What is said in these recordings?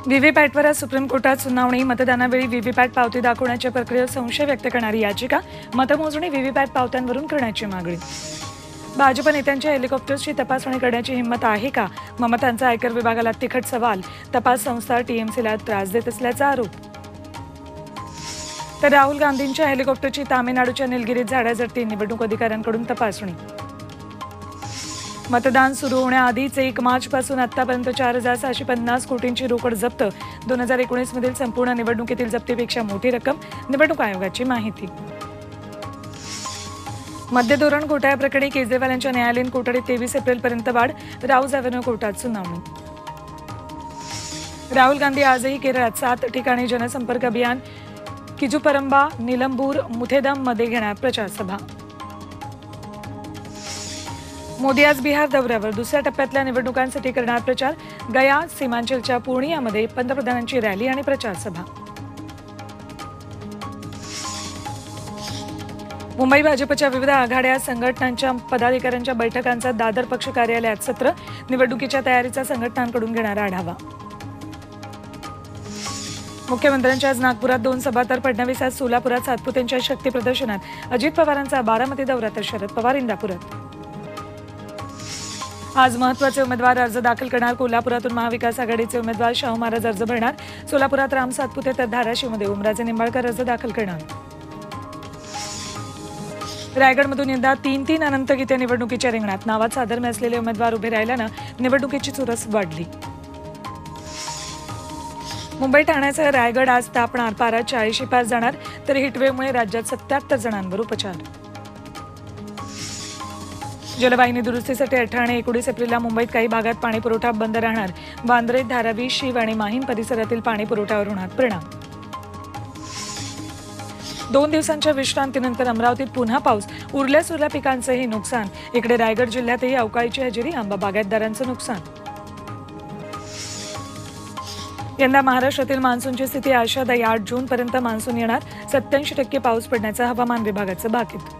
व्हीव्हीपॅटवर आज सुप्रीम कोर्टात सुनावणी. मतदानावेळी व्हीव्हीपॅट पावती दाखवण्याच्या प्रक्रियेवर संशय व्यक्त करणारी याचिका, मतमोजणी व्हीव्हीपॅट पावत्यांवरून करण्याची मागणी. भाजप नेत्यांच्या हेलिकॉप्टर्सची तपासणी करण्याची हिंमत आहे का? ममतांचा आयकर विभागाला तिखट सवाल. तपास संस्था टीएमसीला त्रास देत असल्याचा आरोप. तर राहुल गांधींच्या हेलिकॉप्टरची तामिळनाडूच्या निलगिरीत झाडाझडती, निवडणूक अधिकाऱ्यांकडून तपासणी. मतदान सुरू होण्याआधीच 1 मार्चपासून आतापर्यंत 4,750 कोटींची रोकड जप्त. 2019 मधील संपूर्ण निवडणुकीतील जप्तीपेक्षा मोठी रक्कम, निवडणूक आयोगाची माहिती. मद्य धोरण घोटाळ्याप्रकरणी केजरीवाल यांच्या न्यायालयीन कोठडीत 23 एप्रिलपर्यंत वाढ. राऊज अव्हेन्यू कोर्टात सुनावणी. राहुल गांधी आजही केरळात 7 ठिकाणी जनसंपर्क अभियान. किजुपरंबा, निलंबूर, मुथेदममध्ये घेणार प्रचार सभा. मोदी आज बिहार दौऱ्यावर. दुसऱ्या टप्प्यातल्या निवडणुकांसाठी करणार प्रचार. गया, सीमांचलच्या पूर्णियामध्ये पंतप्रधानांची रॅली आणि प्रचार सभा. मुंबई भाजपच्या विविध आघाड्या संघटनांच्या पदाधिकाऱ्यांच्या बैठकांचा दादर पक्ष कार्यालयात सत्र. निवडणुकीच्या तयारीचा संघटनांकडून घेणार आढावा. मुख्यमंत्र्यांच्या आज नागपुरात 2 सभा, तर फडणवीस आज सोलापुरात सातपुतेंच्या शक्ती प्रदर्शनात. अजित पवारांचा बारामती दौरा, तर शरद पवार इंदापुरात. आज महत्त्वाचे उमेदवार अर्ज दाखल करणार. कोल्हापुरातून महाविकास आघाडीचे उमेदवार शाहू महाराज अर्ज भरणार. सोलापुरात राम सातपुते, तर धाराशिवमध्ये ओमराजे निंबाळकर अर्ज दाखल करणार. रायगडमधून यंदा 3 अनंत गीते निवडणुकीच्या रिंगणात. नावात साधर्म्य असलेले उमेदवार उभे राहिल्यानं निवडणुकीची चुरस वाढली. मुंबई ठाण्यासह रायगड आज तापणार. पारा 40 पार जाणार. तर हिटवेव्हमुळे राज्यात 77 जणांवर उपचार. जलवाहिनी दुरुस्तीसाठी 18 आणि 19 एप्रिलला मुंबईत काही भागात पाणी पुरवठा बंद राहणार. वांद्रे, धारावी, शीव आणि माहीम परिसरातील पाणी पुरवठ्यावर होणार परिणाम. 2 दिवसांच्या विश्रांतीनंतर अमरावतीत पुन्हा पाऊस. उरल्या पिकांचंही नुकसान. इकडे रायगड जिल्ह्यातही अवकाळीची हजेरी. आंबा बागायतदारांचं नुकसान. यंदा महाराष्ट्रातील मान्सूनची स्थिती आशादायी. 8 जूनपर्यंत मान्सून येणार. 87% पाऊस पडण्याचं हवामान विभागाचं भाकीत.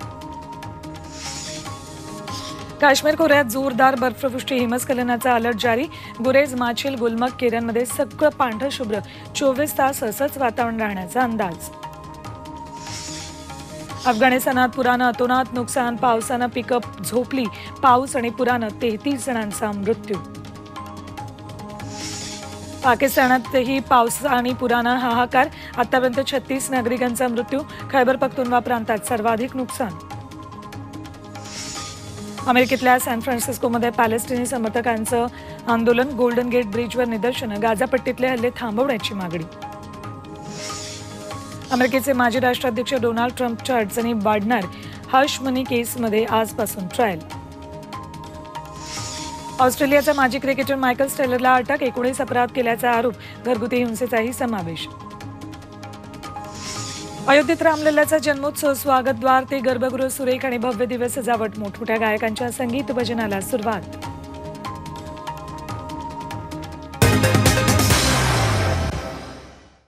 काश्मीर खोऱ्यात जोरदार बर्फवृष्टी. हिमस्खलनाचा अलर्ट जारी. गुरेज, माछिल, गुलमर्ग, केरनमध्ये सगळं पांढरं शुभ्र. 24 तास असंच वातावरण राहण्याचा अंदाज. अफगाणिस्तानात पुरानं अतोनात नुकसान. पावसानं पिकअप झोपली. पाऊस आणि पुरानं 33 जणांचा मृत्यू. पाकिस्तानातही पाऊस आणि पुरानं हाहाकार. आतापर्यंत 36 नागरिकांचा मृत्यू. खैबर पख्तूनवा प्रांतात सर्वाधिक नुकसान. अमेरिकेतल्या सॅन फ्रान्सिस्कोमध्ये पॅलेस्टिनी समर्थकांचं आंदोलन. गोल्डन गेट ब्रिजवर निदर्शनं. गाझापट्टीतले हल्ले थांबवण्याची मागणी. अमेरिकेचे माजी राष्ट्राध्यक्ष डोनाल्ड ट्रम्पच्या अडचणी वाढणार. हश मनी केसमध्ये आजपासून ट्रायल. ऑस्ट्रेलियाचा माजी क्रिकेटर मायकल स्टेलरला अटक. 19 अपराध केल्याचा आरोप. घरगुती हिंसेचाही समावेश. अयोध्येत रामलल्लाचा जन्मोत्सव. स्वागतद्वार ते गर्भगृह सुरेख आणि भव्य दिव्य सजावट. मोठमोठ्या गायकांच्या संगीत भजनाला सुरुवात.